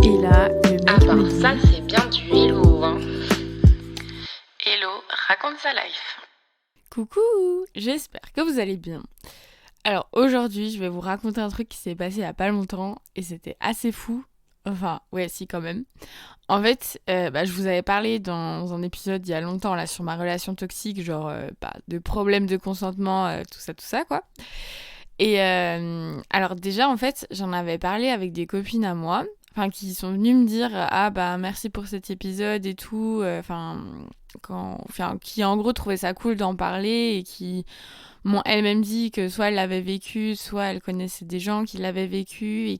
Et là, le Ah mec bah me ça dit c'est bien du hello, hein. Hello, raconte sa life. coucou, j'espère que vous allez bien. Alors aujourd'hui, je vais vous raconter un truc qui s'est passé il y a pas longtemps et c'était assez fou. Enfin, ouais, si quand même. En fait, je vous avais parlé dans un épisode il y a longtemps là sur ma relation toxique, genre de problèmes de consentement, tout ça quoi. Et alors déjà en fait, j'en avais parlé avec des copines à moi, enfin qui sont venues me dire ah bah merci pour cet épisode et tout, qui en gros trouvaient ça cool d'en parler et qui m'ont elles-mêmes dit que soit elles l'avaient vécu, soit elles connaissaient des gens qui l'avaient vécu et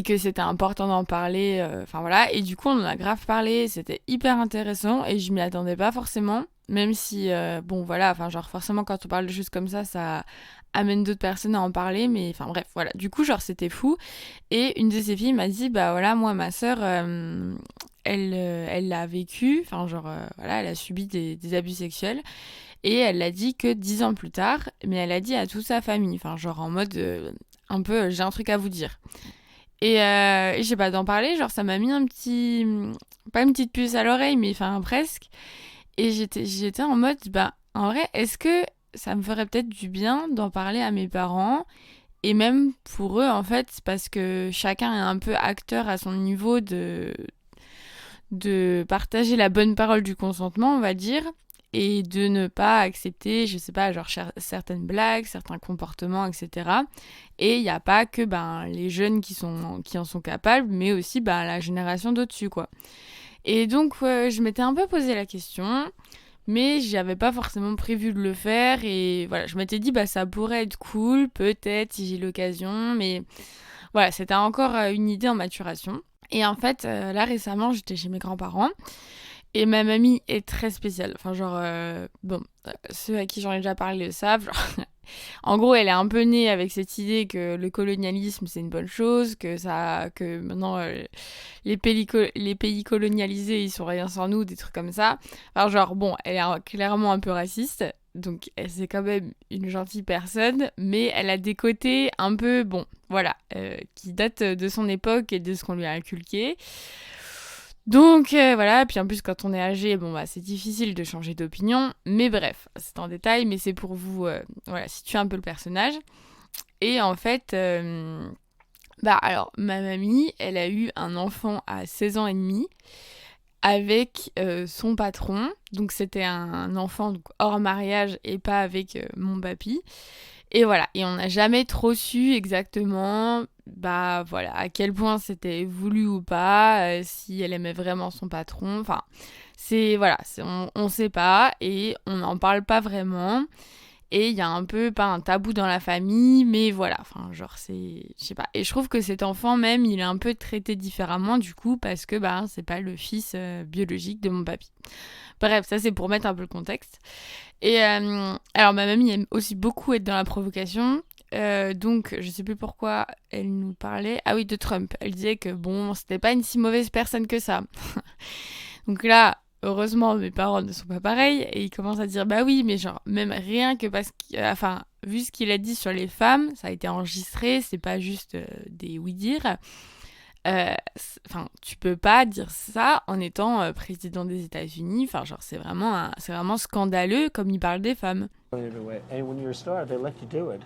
que c'était important d'en parler, enfin voilà. Et du coup, on en a grave parlé, c'était hyper intéressant et je m'y attendais pas forcément, même si, bon voilà, enfin genre forcément quand on parle de choses comme ça amène d'autres personnes à en parler, mais enfin bref, voilà. Du coup, genre c'était fou. Et une de ces filles m'a dit, bah voilà, moi, ma sœur, elle l'a vécu, enfin genre, voilà, elle a subi des abus sexuels. Et elle l'a dit que 10 ans plus tard, mais elle a dit à toute sa famille, enfin genre en mode, un peu, j'ai un truc à vous dire. Et je sais pas, d'en parler, genre ça m'a mis un petit... Pas une petite puce à l'oreille, mais enfin presque. Et j'étais en mode, bah en vrai, est-ce que ça me ferait peut-être du bien d'en parler à mes parents et même pour eux en fait, parce que chacun est un peu acteur à son niveau de partager la bonne parole du consentement, on va dire, et de ne pas accepter, je sais pas, genre certaines blagues, certains comportements, etc. Et il n'y a pas que les jeunes qui en sont capables, mais aussi la génération d'au-dessus, quoi. Et donc, je m'étais un peu posé la question, mais j'avais pas forcément prévu de le faire, et voilà, je m'étais dit, ça pourrait être cool, peut-être, si j'ai l'occasion, mais voilà, c'était encore une idée en maturation. Et en fait, là récemment, j'étais chez mes grands-parents et ma mamie est très spéciale. Enfin, genre, ceux à qui j'en ai déjà parlé le savent. Genre, en gros, elle est un peu née avec cette idée que le colonialisme c'est une bonne chose, que maintenant les pays colonialisés ils sont rien sans nous, des trucs comme ça. Alors, genre, bon, elle est clairement un peu raciste. Donc, c'est quand même une gentille personne, mais elle a des côtés un peu, bon, voilà, qui datent de son époque et de ce qu'on lui a inculqué. Donc voilà, puis en plus quand on est âgé, c'est difficile de changer d'opinion, mais bref, c'est en détail, mais c'est pour vous situer un peu le personnage. Et en fait, alors ma mamie, elle a eu un enfant à 16 ans et demi avec son patron, donc c'était un enfant donc, hors mariage et pas avec mon papy. Et voilà, et on n'a jamais trop su exactement à quel point c'était voulu ou pas, si elle aimait vraiment son patron. Enfin, on sait pas et on n'en parle pas vraiment. Et il y a un peu, pas un tabou dans la famille, mais voilà, enfin, genre, je sais pas. Et je trouve que cet enfant, même, il est un peu traité différemment, du coup, parce que, c'est pas le fils biologique de mon papy. Bref, ça, c'est pour mettre un peu le contexte. Et alors, ma mamie aime aussi beaucoup être dans la provocation. Donc, je sais plus pourquoi elle nous parlait. Ah oui, de Trump. Elle disait que, bon, c'était pas une si mauvaise personne que ça. Donc là, heureusement, mes parents ne sont pas pareils et ils commencent à dire bah oui, mais genre même rien que parce vu ce qu'il a dit sur les femmes, ça a été enregistré, c'est pas juste des oui-dire. Tu peux pas dire ça en étant président des États-Unis. Enfin, genre c'est vraiment scandaleux comme il parle des femmes. And when you're a star, they let you do it.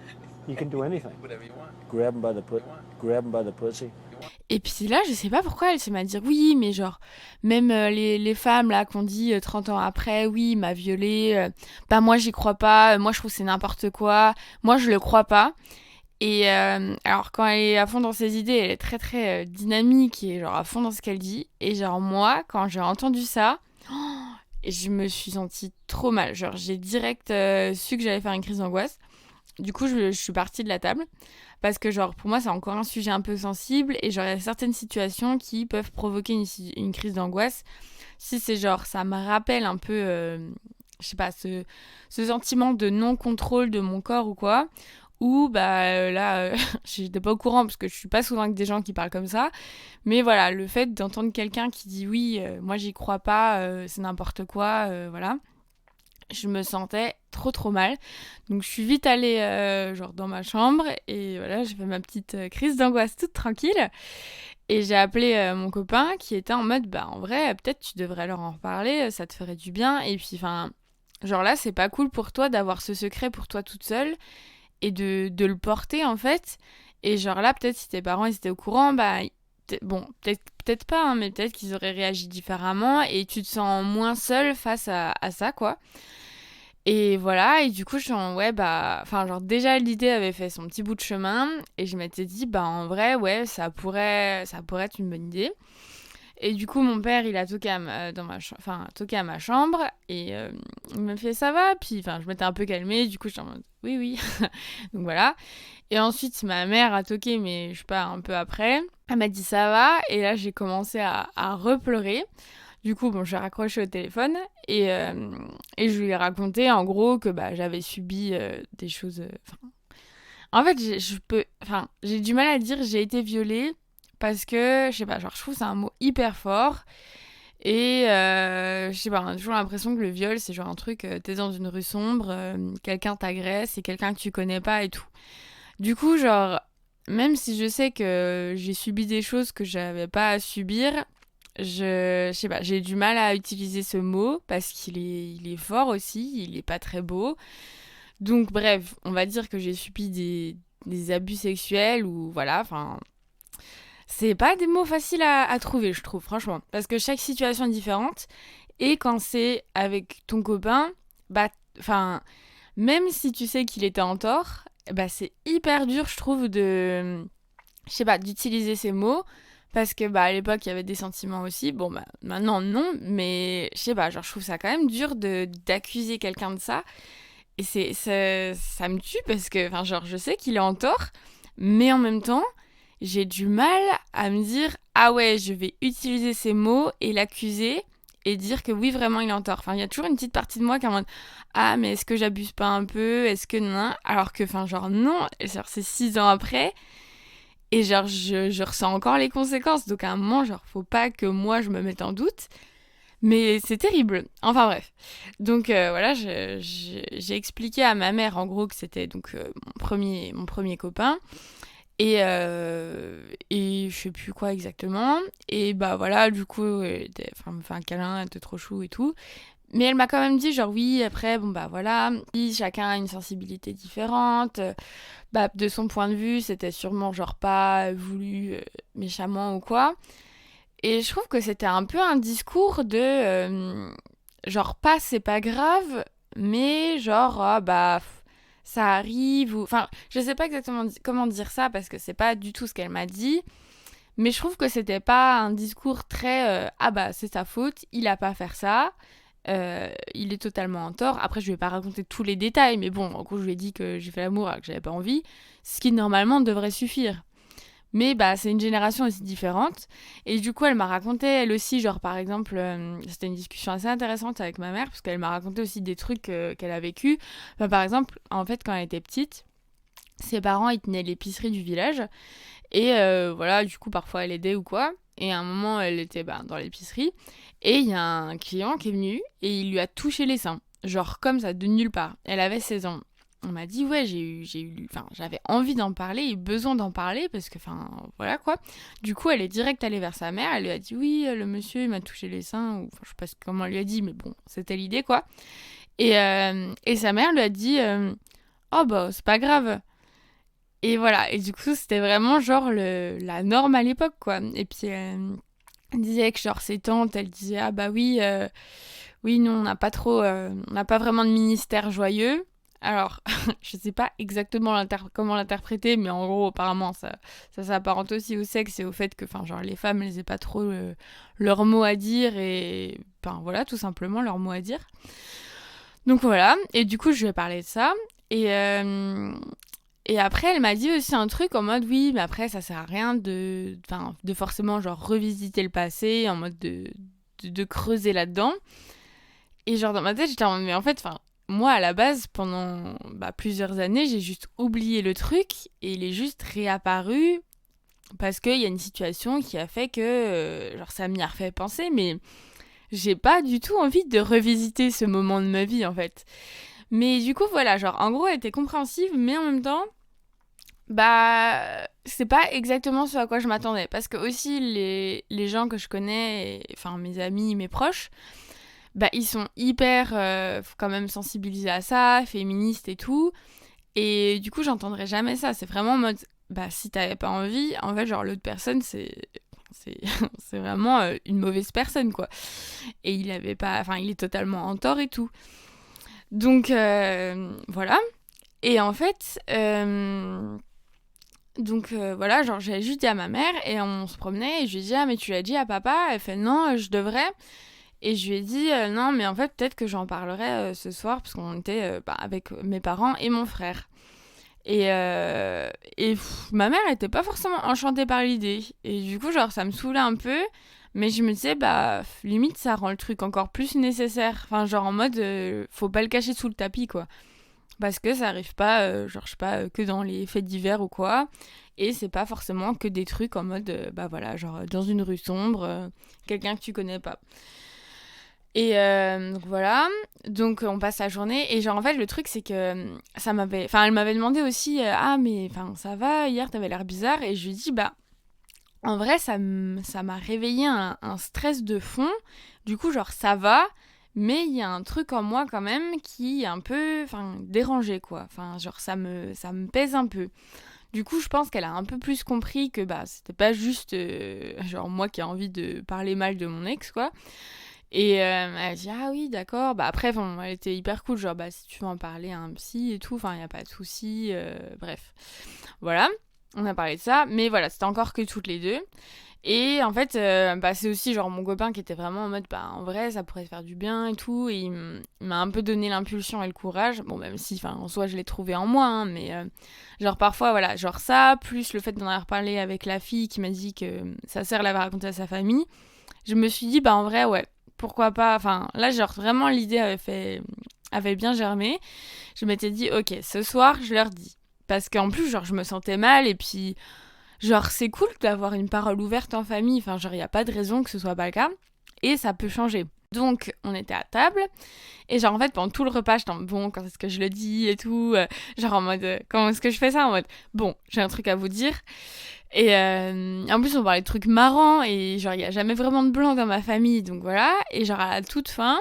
You can do anything. Whatever you want. Grab 'em by the pussy. Et puis là, je sais pas pourquoi elle s'est mis à dire oui, mais genre, même les femmes là qu'on dit 30 ans après, oui, il m'a violée, moi j'y crois pas, moi je trouve que c'est n'importe quoi, moi je le crois pas. Et alors quand elle est à fond dans ses idées, elle est très très dynamique et genre à fond dans ce qu'elle dit. Et genre moi, quand j'ai entendu ça, je me suis sentie trop mal. Genre j'ai direct su que j'allais faire une crise d'angoisse. Du coup, je suis partie de la table parce que, genre, pour moi, c'est encore un sujet un peu sensible et genre, il y a certaines situations qui peuvent provoquer une crise d'angoisse. Si c'est genre, ça me rappelle un peu, je sais pas, ce sentiment de non-contrôle de mon corps ou quoi, ou là, j'étais pas au courant parce que je suis pas souvent avec des gens qui parlent comme ça, mais voilà, le fait d'entendre quelqu'un qui dit oui, moi j'y crois pas, c'est n'importe quoi, voilà. Je me sentais trop trop mal. Donc je suis vite allée dans ma chambre et voilà, j'ai fait ma petite crise d'angoisse toute tranquille. Et j'ai appelé mon copain qui était en mode, bah en vrai, peut-être tu devrais leur en reparler, ça te ferait du bien. Et puis, enfin, genre là, c'est pas cool pour toi d'avoir ce secret pour toi toute seule et de le porter en fait. Et genre là, peut-être si tes parents ils étaient au courant, bah bon, peut-être pas, hein, mais peut-être qu'ils auraient réagi différemment et tu te sens moins seule face à ça, quoi. Et voilà, et du coup, je suis en ouais, bah, enfin, genre, déjà, l'idée avait fait son petit bout de chemin, et je m'étais dit, bah, en vrai, ouais, ça pourrait être une bonne idée. Et du coup, mon père, il a toqué toqué à ma chambre, et il me fait, ça va? Puis, enfin, je m'étais un peu calmée, du coup, je suis en mode, oui, oui. Donc voilà. Et ensuite, ma mère a toqué, mais je sais pas, un peu après. Elle m'a dit, ça va? Et là, j'ai commencé à repleurer. Du coup, bon, j'ai raccroché au téléphone et je lui ai raconté en gros que bah, j'avais subi des choses. En fait, j'ai du mal à dire j'ai été violée parce que, je sais pas, genre, je trouve que c'est un mot hyper fort. Et je sais pas, on a toujours l'impression que le viol, c'est genre un truc, t'es dans une rue sombre, quelqu'un t'agresse, c'est quelqu'un que tu connais pas et tout. Du coup, genre, même si je sais que j'ai subi des choses que j'avais pas à subir, je sais pas, j'ai du mal à utiliser ce mot parce qu'il est fort aussi, il est pas très beau. Donc bref, on va dire que j'ai subi des abus sexuels ou voilà, enfin, c'est pas des mots faciles à trouver, je trouve, franchement. Parce que chaque situation est différente et quand c'est avec ton copain, bah, enfin, même si tu sais qu'il était en tort, bah, c'est hyper dur, je trouve, je sais pas, d'utiliser ces mots. Parce que bah, à l'époque, il y avait des sentiments aussi. Bon, bah, maintenant, non. Mais je sais pas, genre, je trouve ça quand même dur d'accuser quelqu'un de ça. Et ça me tue parce que, enfin, genre, je sais qu'il est en tort. Mais en même temps, j'ai du mal à me dire, ah ouais, je vais utiliser ces mots et l'accuser et dire que oui, vraiment, il est en tort. Enfin, il y a toujours une petite partie de moi qui est en mode, ah, mais est-ce que j'abuse pas un peu? Est-ce que non? Alors que, enfin, genre, non. Et genre, c'est 6 ans après. Et genre, je ressens encore les conséquences. Donc à un moment, genre, faut pas que moi, je me mette en doute. Mais c'est terrible. Enfin bref. Donc voilà, j'ai expliqué à ma mère, en gros, que c'était donc mon premier copain. Et je sais plus quoi exactement. Et bah voilà, du coup, elle me fait un câlin, elle était trop chou et tout. Mais elle m'a quand même dit, genre, oui, après, bon, bah voilà, oui, chacun a une sensibilité différente. Bah, de son point de vue, c'était sûrement, genre, pas voulu méchamment ou quoi. Et je trouve que c'était un peu un discours genre, pas c'est pas grave, mais genre, ah, bah, ça arrive. Ou... Enfin, je sais pas exactement comment dire ça parce que c'est pas du tout ce qu'elle m'a dit. Mais je trouve que c'était pas un discours très ah bah c'est sa faute, il a pas à faire ça. Il est totalement en tort. Après, je lui ai pas raconté tous les détails, mais bon, en gros, je lui ai dit que j'ai fait l'amour alors que j'avais pas envie, ce qui normalement devrait suffire. Mais bah, c'est une génération aussi différente. Et du coup, elle m'a raconté, elle aussi, genre par exemple, c'était une discussion assez intéressante avec ma mère, parce qu'elle m'a raconté aussi des trucs qu'elle a vécu. Enfin, par exemple, en fait, quand elle était petite, ses parents, ils tenaient l'épicerie du village. Et voilà, du coup, parfois, elle aidait ou quoi. Et à un moment, elle était dans l'épicerie. Et il y a un client qui est venu et il lui a touché les seins. Genre comme ça, de nulle part. Elle avait 16 ans. On m'a dit, ouais, j'avais envie d'en parler et besoin d'en parler parce que, enfin, voilà quoi. Du coup, elle est direct allée vers sa mère. Elle lui a dit, oui, le monsieur, il m'a touché les seins. Ou, enfin, je sais pas comment elle lui a dit, mais bon, c'était l'idée quoi. Et sa mère lui a dit, oh bah, c'est pas grave. Et voilà, et du coup, c'était vraiment genre la norme à l'époque, quoi. Et puis, elle disait que genre ses tantes, elle disait, ah bah oui, oui, nous, on n'a pas vraiment de ministère joyeux. Alors, je sais pas exactement comment l'interpréter, mais en gros, apparemment, ça s'apparente aussi au sexe et au fait que, enfin, genre, les femmes, elles aient pas trop leur mot à dire et, enfin, voilà, tout simplement leur mot à dire. Donc voilà, et du coup, je lui ai parlé de ça. Et, et après, elle m'a dit aussi un truc en mode oui, mais après, ça sert à rien de forcément genre revisiter le passé, en mode de creuser là-dedans. Et genre dans ma tête, j'étais en mode, mais en fait, enfin, moi à la base, pendant plusieurs années, j'ai juste oublié le truc et il est juste réapparu parce qu'il y a une situation qui a fait que genre ça m'y a refait penser, mais j'ai pas du tout envie de revisiter ce moment de ma vie en fait. Mais du coup, voilà, genre en gros, elle était compréhensive, mais en même temps, Bah, c'est pas exactement ce à quoi je m'attendais. Parce que aussi, les gens que je connais, enfin mes amis, mes proches, bah, ils sont hyper quand même sensibilisés à ça, féministes et tout. Et du coup, j'entendrai jamais ça. C'est vraiment en mode, bah, si t'avais pas envie, en fait, genre, l'autre personne, c'est, c'est vraiment une mauvaise personne, quoi. Et il avait pas, enfin, il est totalement en tort et tout. Donc, voilà. Et en fait, voilà, genre, j'avais juste dit à ma mère et on se promenait et je lui ai dit, ah, mais tu l'as dit à papa? Elle fait, non, je devrais. Et je lui ai dit, non, mais en fait, peut-être que j'en parlerai ce soir, parce qu'on était avec mes parents et mon frère. Et ma mère était pas forcément enchantée par l'idée. Et du coup, genre, ça me saoulait un peu. Mais je me disais, bah, limite, ça rend le truc encore plus nécessaire. Enfin, genre, en mode, faut pas le cacher sous le tapis, quoi. Parce que ça arrive pas, genre, je sais pas, que dans les fêtes d'hiver ou quoi. Et c'est pas forcément que des trucs en mode, bah voilà, genre, dans une rue sombre, quelqu'un que tu connais pas. Et donc voilà, donc on passe la journée et genre en fait le truc c'est que ça m'avait, enfin elle m'avait demandé aussi ah mais enfin ça va hier t'avais l'air bizarre et je lui dis bah en vrai ça m'a réveillé un stress de fond, du coup genre ça va mais il y a un truc en moi quand même qui est un peu enfin dérangé quoi, enfin genre ça me pèse un peu. Du coup, je pense qu'elle a un peu plus compris que bah c'était pas juste genre moi qui ai envie de parler mal de mon ex quoi. Et elle a dit ah oui d'accord, bah après bon, elle était hyper cool, genre bah si tu veux en parler à un psy et tout, enfin il y a pas de souci, bref. Voilà, on a parlé de ça, mais voilà, c'était encore que toutes les deux. Et en fait, bah, c'est aussi genre mon copain qui était vraiment en mode bah en vrai ça pourrait te faire du bien et tout, et il m'a un peu donné l'impulsion et le courage, bon même si enfin en soi je l'ai trouvé en moi, hein, mais genre parfois voilà, genre ça, plus le fait d'en avoir parlé avec la fille qui m'a dit que sa sœur l'avait raconté à sa famille, je me suis dit bah en vrai ouais, pourquoi pas, enfin là genre vraiment l'idée avait bien germé. Je m'étais dit ok ce soir je leur dis, parce qu'en plus genre je me sentais mal et puis genre c'est cool d'avoir une parole ouverte en famille, enfin genre il y a pas de raison que ce soit pas le cas et ça peut changer. Donc on était à table et genre en fait pendant tout le repas j'étais en mode, bon quand est-ce que je le dis et tout, genre en mode comment est-ce que je fais ça, en mode bon j'ai un truc à vous dire. Et en plus, on parlait de trucs marrants et genre, il n'y a jamais vraiment de blanc dans ma famille, donc voilà. Et genre, à la toute fin,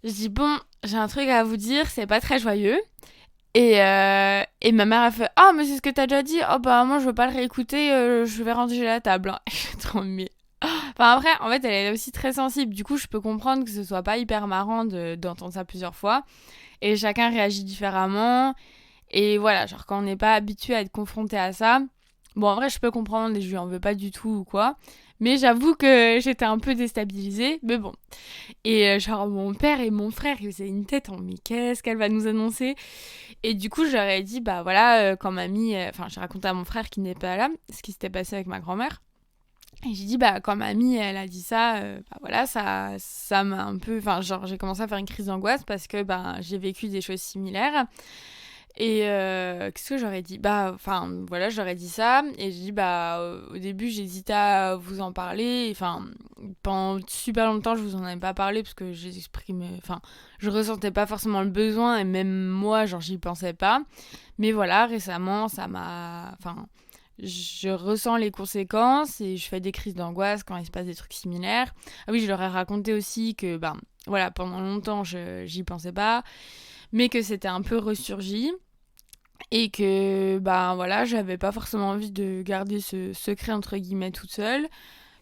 je dis bon, j'ai un truc à vous dire, c'est pas très joyeux. Et ma mère a fait ah, mais c'est ce que t'as déjà dit, oh bah, moi je veux pas le réécouter, je vais ranger la table. J'ai trop mis. Enfin, après, en fait, elle est aussi très sensible, du coup, je peux comprendre que ce soit pas hyper marrant d'entendre ça plusieurs fois. Et chacun réagit différemment. Et voilà, genre, quand on n'est pas habitué à être confronté à ça. Bon, en vrai, je peux comprendre et je lui en veux pas du tout ou quoi. Mais j'avoue que j'étais un peu déstabilisée. Mais bon. Et genre, mon père et mon frère, ils faisaient une tête en mais qu'est-ce qu'elle va nous annoncer? Et du coup, j'aurais dit, bah voilà, quand mamie. Enfin, j'ai raconté à mon frère qui n'est pas là ce qui s'était passé avec ma grand-mère. Et j'ai dit, bah quand mamie, elle a dit ça, bah voilà, ça m'a un peu. Enfin, genre, j'ai commencé à faire une crise d'angoisse parce que bah, j'ai vécu des choses similaires. Et qu'est-ce que j'aurais dit? Bah, enfin, voilà, j'aurais dit ça. Et j'ai dit, bah, au début, j'hésitais à vous en parler. Enfin, pendant super longtemps, je vous en avais pas parlé parce que j'exprimais. Enfin, je ressentais pas forcément le besoin. Et même moi, genre, j'y pensais pas. Mais voilà, récemment, ça m'a. Enfin, je ressens les conséquences et je fais des crises d'angoisse quand il se passe des trucs similaires. Ah oui, je leur ai raconté aussi que, ben, voilà, pendant longtemps, j'y pensais pas. Mais que c'était un peu ressurgi. Et que, ben voilà, j'avais pas forcément envie de garder ce secret entre guillemets toute seule,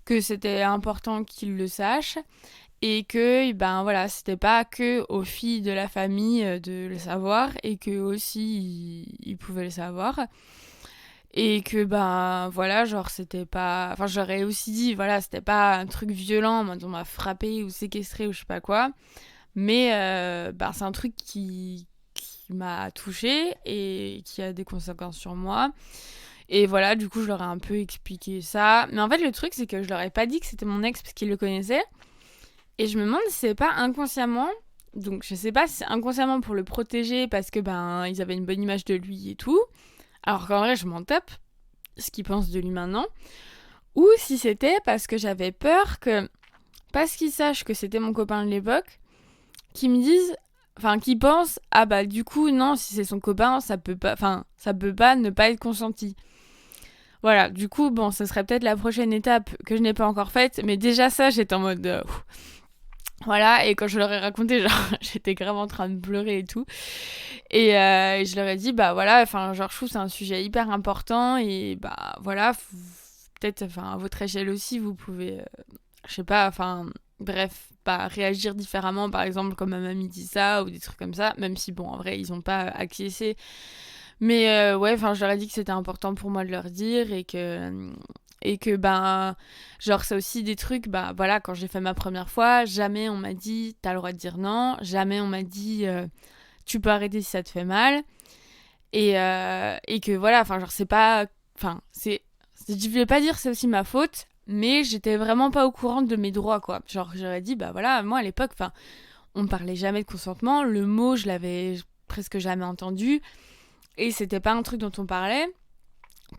que c'était important qu'ils le sachent, et que, ben voilà, c'était pas que aux filles de la famille de le savoir, et que aussi ils pouvaient le savoir. Et que, ben voilà, genre c'était pas. Enfin, j'aurais aussi dit, voilà, c'était pas un truc violent, en mode on m'a frappé ou séquestré ou je sais pas quoi. Mais ben, c'est un truc qui m'a touchée et qui a des conséquences sur moi. Et voilà, du coup, je leur ai un peu expliqué ça. Mais en fait, le truc, c'est que je leur ai pas dit que c'était mon ex parce qu'ils le connaissaient. Et je me demande si c'est pas inconsciemment. Donc, je sais pas si c'est inconsciemment pour le protéger parce que, ben, ils avaient une bonne image de lui et tout. Alors qu'en vrai, je m'en tape ce qu'ils pensent de lui maintenant. Ou si c'était parce que j'avais peur que, parce qu'ils sachent que c'était mon copain de l'époque, qu'ils me disent qui pense ah bah du coup non, si c'est son copain, ça peut pas ne pas être consenti. Voilà, du coup bon, ce serait peut-être la prochaine étape que je n'ai pas encore faite, mais déjà ça, j'étais en mode voilà, et quand je leur ai raconté, genre j'étais grave en train de pleurer et tout. Et je leur ai dit bah voilà, enfin genre je trouve que c'est un sujet hyper important et bah voilà, peut-être à votre échelle aussi vous pouvez je sais pas, bref, pas réagir différemment, par exemple, comme ma mamie dit ça, ou des trucs comme ça, même si, bon, en vrai, ils ont pas acquiescé. Mais ouais, je leur ai dit que c'était important pour moi de leur dire et que genre, c'est aussi des trucs, bah voilà, quand j'ai fait ma première fois, jamais on m'a dit, t'as le droit de dire non, jamais on m'a dit, tu peux arrêter si ça te fait mal. Et que voilà, genre, c'est pas. Je vais pas dire c'est aussi ma faute, mais j'étais vraiment pas au courant de mes droits, quoi. Genre, j'aurais dit, bah voilà, moi à l'époque, on me parlait jamais de consentement, le mot, je l'avais presque jamais entendu, et c'était pas un truc dont on parlait.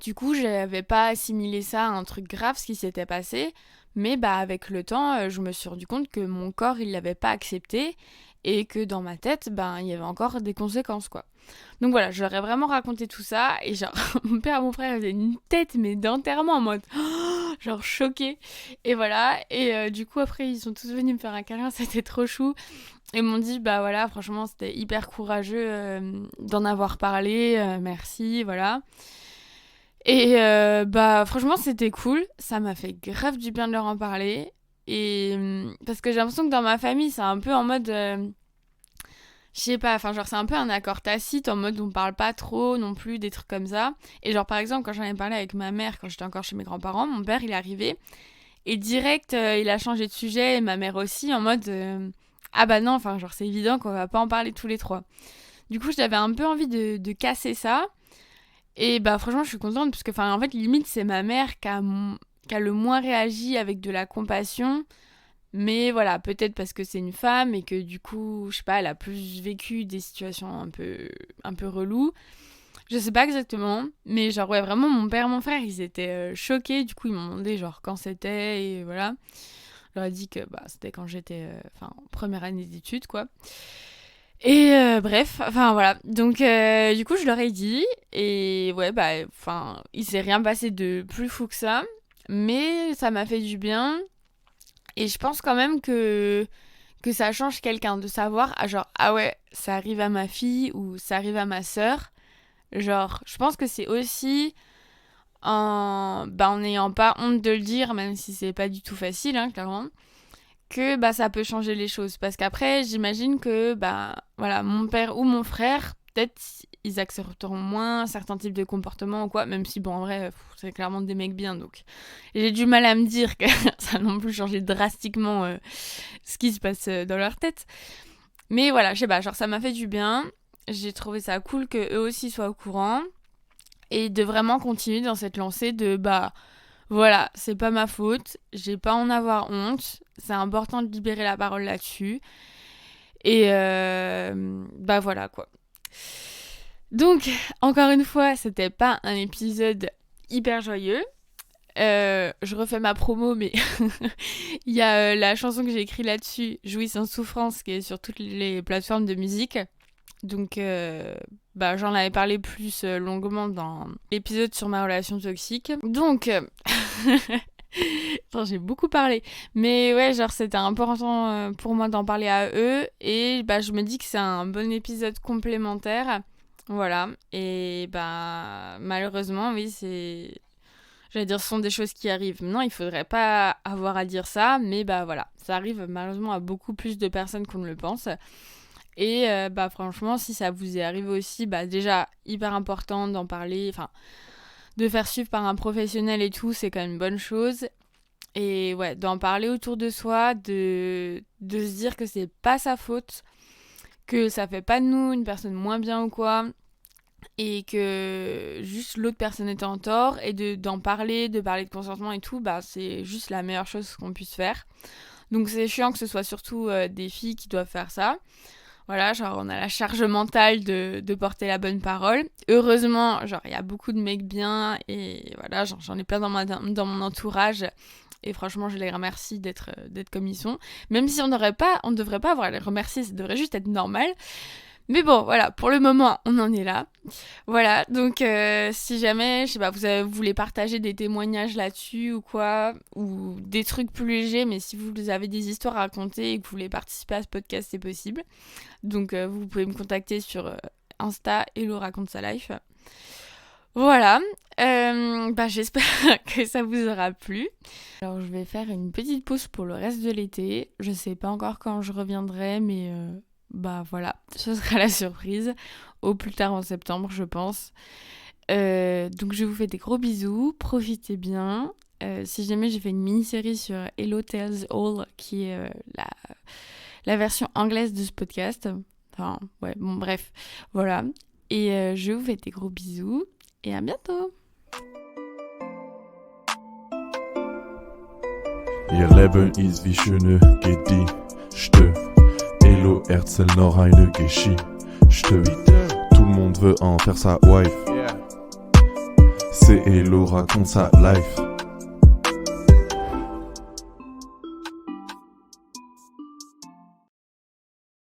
Du coup, j'avais pas assimilé ça à un truc grave, ce qui s'était passé, mais bah avec le temps, je me suis rendu compte que mon corps, il l'avait pas accepté, et que dans ma tête, il y avait encore des conséquences, quoi. Donc voilà, je leur ai vraiment raconté tout ça, et genre, mon père et mon frère avaient une tête, mais d'enterrement, en mode, genre choqué. Et voilà, et du coup, après, ils sont tous venus me faire un câlin, c'était trop chou. Et m'ont dit, bah voilà, franchement, c'était hyper courageux d'en avoir parlé, merci, voilà. Et bah franchement, c'était cool, ça m'a fait grave du bien de leur en parler. Et parce que j'ai l'impression que dans ma famille, c'est un peu en mode... je sais pas, genre c'est un peu un accord tacite en mode on parle pas trop non plus des trucs comme ça. Et genre par exemple quand j'en ai parlé avec ma mère quand j'étais encore chez mes grands-parents, mon père il est arrivé et direct il a changé de sujet et ma mère aussi en mode ah bah non, genre c'est évident qu'on va pas en parler tous les trois. Du coup j'avais un peu envie de casser ça et bah franchement je suis contente parce que en fait limite c'est ma mère qui a le moins réagi avec de la compassion. Mais voilà, peut-être parce que c'est une femme et que du coup, je sais pas, elle a plus vécu des situations un peu reloues. Je sais pas exactement, mais genre ouais, vraiment mon père et mon frère, ils étaient choqués. Du coup, ils m'ont demandé genre quand c'était et voilà. Je leur ai dit que c'était quand j'étais en première année d'études quoi. Et bref, voilà. Donc du coup, je leur ai dit et ouais il s'est rien passé de plus fou que ça, mais ça m'a fait du bien. Et je pense quand même que ça change quelqu'un de savoir, ah ouais, ça arrive à ma fille ou ça arrive à ma sœur. Genre, je pense que c'est aussi en n'ayant pas honte de le dire, même si c'est pas du tout facile, hein, clairement, que ça peut changer les choses. Parce qu'après, j'imagine que voilà, mon père ou mon frère, peut-être ils accepteront moins certains types de comportements ou quoi, même si en vrai, c'est clairement des mecs bien, donc j'ai du mal à me dire que ça a non plus changé drastiquement ce qui se passe dans leur tête. Mais voilà, je sais pas, genre ça m'a fait du bien, j'ai trouvé ça cool que eux aussi soient au courant, et de vraiment continuer dans cette lancée de voilà, c'est pas ma faute, j'ai pas à en avoir honte, c'est important de libérer la parole là-dessus, et voilà quoi. Donc, encore une fois, c'était pas un épisode hyper joyeux. Je refais ma promo, mais il y a la chanson que j'ai écrite là-dessus, Jouis sans souffrance, qui est sur toutes les plateformes de musique. Donc, j'en avais parlé plus longuement dans l'épisode sur ma relation toxique. Donc, j'ai beaucoup parlé. Mais ouais, genre, c'était important pour moi d'en parler à eux. Et je me dis que c'est un bon épisode complémentaire. Voilà. Et malheureusement, oui, j'allais dire, ce sont des choses qui arrivent. Non, il faudrait pas avoir à dire ça. Mais voilà, ça arrive malheureusement à beaucoup plus de personnes qu'on ne le pense. Et franchement, si ça vous est arrivé aussi, déjà, hyper important d'en parler. De faire suivre par un professionnel et tout, c'est quand même une bonne chose. Et ouais, d'en parler autour de soi, de se dire que c'est pas sa faute, que ça fait pas de nous une personne moins bien ou quoi, et que juste l'autre personne est en tort, et d'en parler, de parler de consentement et tout, c'est juste la meilleure chose qu'on puisse faire. Donc c'est chiant que ce soit surtout des filles qui doivent faire ça. Voilà, genre on a la charge mentale de porter la bonne parole. Heureusement, genre il y a beaucoup de mecs bien et voilà, j'en ai plein dans mon entourage Et franchement, je les remercie d'être comme ils sont. Même si on ne devrait pas avoir à les remercier, ça devrait juste être normal. Mais bon, voilà, pour le moment, on en est là. Voilà, donc si jamais, je sais pas, vous voulez partager des témoignages là-dessus ou quoi, ou des trucs plus légers, mais si vous avez des histoires à raconter et que vous voulez participer à ce podcast, c'est possible. Donc vous pouvez me contacter sur Insta, Hello raconte sa life. Voilà, j'espère que ça vous aura plu. Alors je vais faire une petite pause pour le reste de l'été. Je sais pas encore quand je reviendrai, mais voilà, ce sera la surprise. Au plus tard en septembre, je pense. Donc je vous fais des gros bisous, profitez bien. Si jamais j'ai fait une mini-série sur Hello Tells All, qui est la version anglaise de ce podcast. Enfin, ouais, bon bref, voilà. Et je vous fais des gros bisous. Et à bientôt. Ihr Leben ist wie schöne Gedichte. Hello erzähl noch eine Geschichte. Tout le monde veut en faire sa wife. C'est Hello raconte sa life.